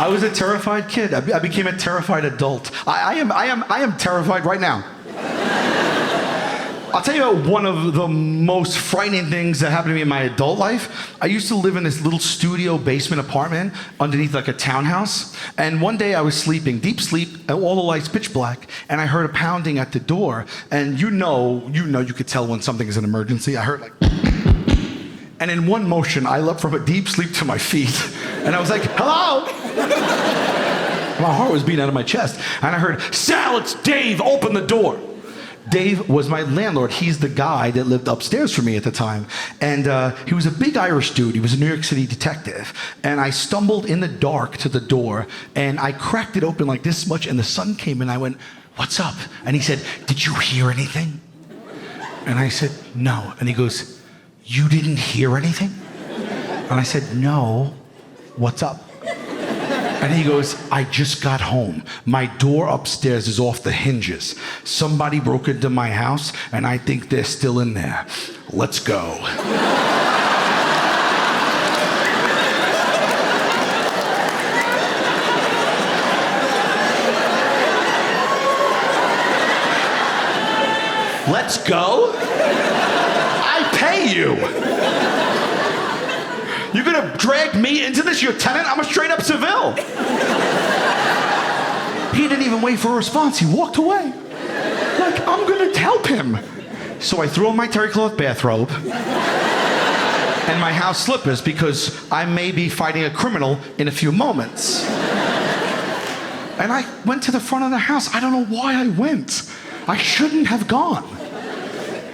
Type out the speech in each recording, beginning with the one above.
I was a terrified kid. I became a terrified adult. I am terrified right now. I'll tell you about one of the most frightening things that happened to me in my adult life. I used to live in this little studio basement apartment underneath like a townhouse. And one day I was sleeping, deep sleep, and all the lights pitch black, and I heard a pounding at the door. And you could tell when something is an emergency. I heard like, and in one motion, I leapt from a deep sleep to my feet. And I was like, hello? My heart was beating out of my chest. And I heard, Sal, it's Dave, open the door. Dave was my landlord. He's the guy that lived upstairs from me at the time. And he was a big Irish dude. He was a New York City detective. And I stumbled in the dark to the door, and I cracked it open like this much, and the sun came in. I went, what's up? And he said, did you hear anything? And I said, no. And he goes, you didn't hear anything? And I said, no. What's up? And he goes, I just got home. My door upstairs is off the hinges. Somebody broke into my house, and I think they're still in there. Let's go. Let's go? I pay you. You're gonna drag me into this? You're a tenant? I'm a straight up civil. He didn't even wait for a response. He walked away. Like, I'm gonna help him. So I threw on my terry cloth bathrobe and my house slippers because I may be fighting a criminal in a few moments. And I went to the front of the house. I don't know why I went. I shouldn't have gone.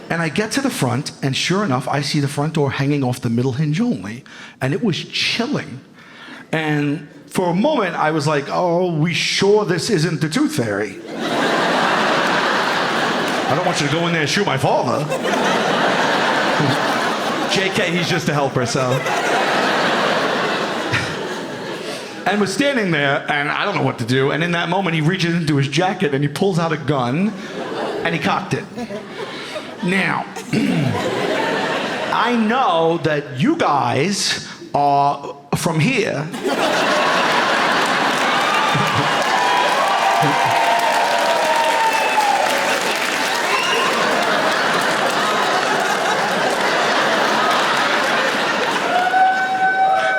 And I get to the front, and sure enough, I see the front door hanging off the middle hinge only, and it was chilling. And for a moment, I was like, oh, we sure this isn't the Tooth Fairy? I don't want you to go in there and shoot my father. JK, he's just a helper, so. And was standing there, and I don't know what to do, and in that moment, he reaches into his jacket, and he pulls out a gun, and he cocked it. Now, I know that you guys are from here.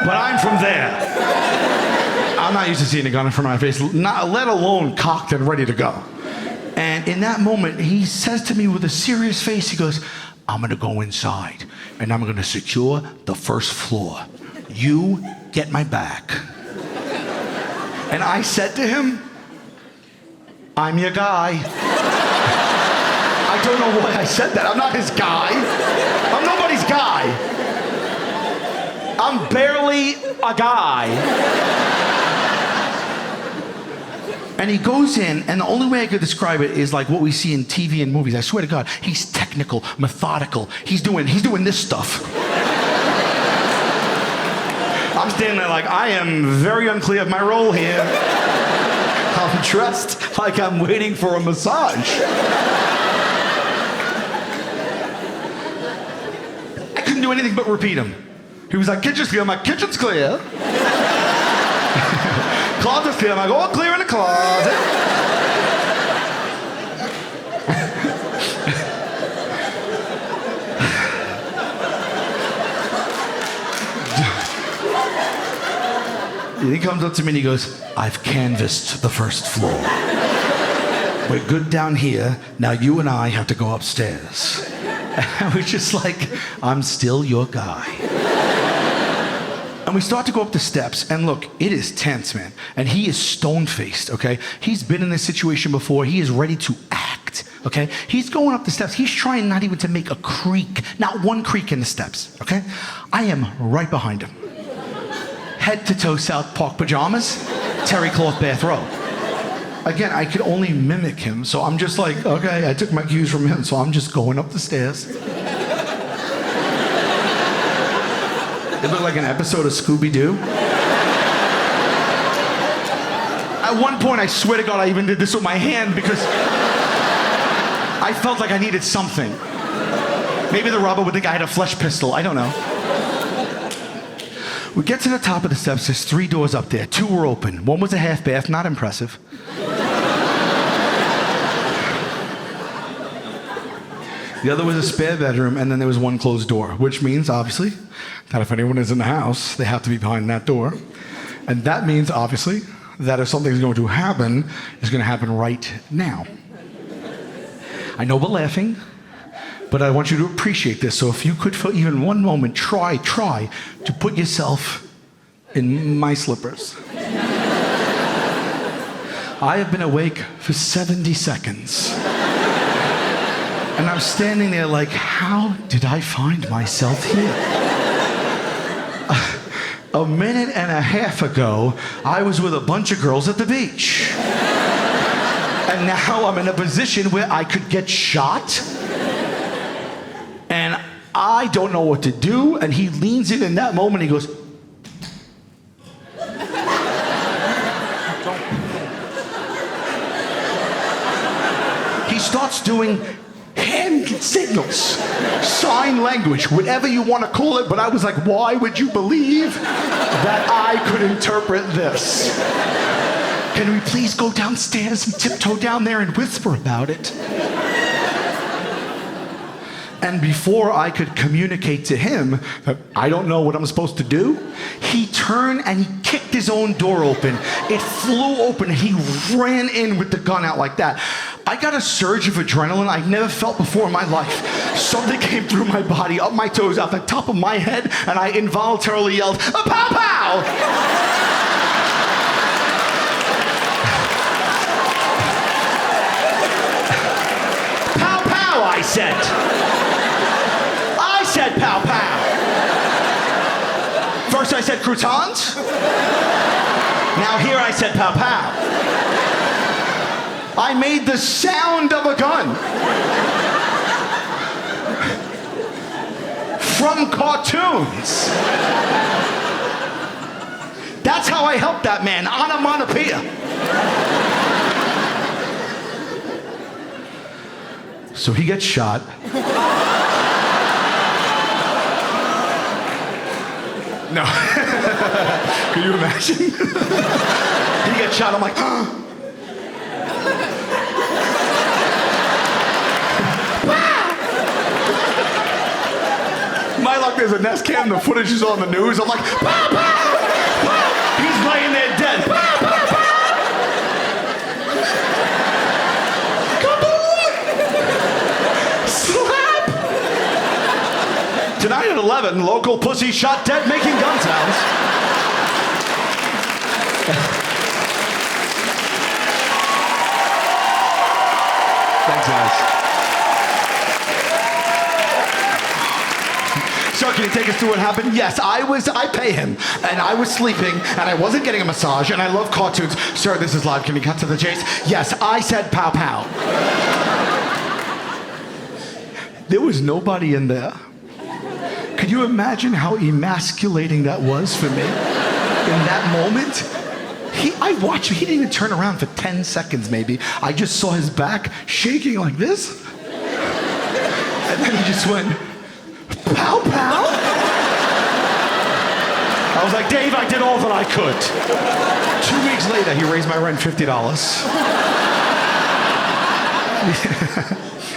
But I'm from there. I'm not used to seeing a gun in front of my face, not, let alone cocked and ready to go. And in that moment, he says to me with a serious face, he goes, I'm gonna go inside and I'm gonna secure the first floor. You get my back. And I said to him, I'm your guy. I don't know why I said that. I'm not his guy. I'm nobody's guy. I'm barely a guy. And he goes in, and the only way I could describe it is like what we see in TV and movies. I swear to God, he's technical, methodical. He's doing this stuff. I'm standing there like, I am very unclear of my role here. I'm dressed like I'm waiting for a massage. I couldn't do anything but repeat him. He was like, kitchen's clear. I'm like, kitchen's clear. Closet's clear. I'm like, all clear in the closet. He comes up to me and he goes, I've canvassed the first floor. We're good down here. Now you and I have to go upstairs. And I was just like, I'm still your guy. And we start to go up the steps, and look, it is tense, man. And he is stone-faced, okay? He's been in this situation before. He is ready to act, okay? He's going up the steps. He's trying not even to make a creak, not one creak in the steps, okay? I am right behind him. Head to toe South Park pajamas, terry cloth bathrobe. Again, I could only mimic him, so I'm just like, okay, I took my cues from him, so I'm just going up the stairs. It looked like an episode of Scooby-Doo. At one point, I swear to God, I even did this with my hand because I felt like I needed something. Maybe the robber would think I had a flesh pistol. I don't know. We get to the top of the steps. There's 3 doors up there. 2 were open. One was a half bath, not impressive. The other was a spare bedroom, and then there was 1 closed door, which means, obviously, that if anyone is in the house, they have to be behind that door. And that means, obviously, that if something's going to happen, it's going to happen right now. I know we're laughing, but I want you to appreciate this. So if you could, for even one moment, try to put yourself in my slippers. I have been awake for 70 seconds. And I'm standing there like, how did I find myself here? A minute and a half ago, I was with a bunch of girls at the beach. And now I'm in a position where I could get shot. And I don't know what to do. And he leans in that moment, he goes, he starts doing hand signals, sign language, whatever you want to call it, but I was like, why would you believe that I could interpret this? Can we please go downstairs and tiptoe down there and whisper about it? And before I could communicate to him that I don't know what I'm supposed to do, he turned and he kicked his own door open. It flew open and he ran in with the gun out like that. I got a surge of adrenaline I've never felt before in my life. Something came through my body, up my toes, out the top of my head, and I involuntarily yelled, "A pow pow!" Pow pow, I said. I said pow pow. First I said croutons. Now here I said pow pow. I made the sound of a gun. From cartoons. That's how I helped that man, onomatopoeia. So he gets shot. No. Can you imagine? He gets shot, I'm like, my luck, there's a Nest Cam, the footage is on the news. I'm like, pow, pow, pow. He's laying there dead. Pow, pow, pow. Come on! Slap! Tonight at 11, local pussy shot dead making gun sounds. Thanks, guys. So can you take us through what happened? Yes, I pay him, and I was sleeping, and I wasn't getting a massage, and I love cartoons. Sir, this is live. Can we cut to the chase? Yes, I said pow pow. There was nobody in there. Could you imagine how emasculating that was for me? In that moment? I watched him. He didn't even turn around for 10 seconds, maybe. I just saw his back shaking like this. And then he just went, pow, pow? I was like, Dave, I did all that I could. 2 weeks later, he raised my rent $50.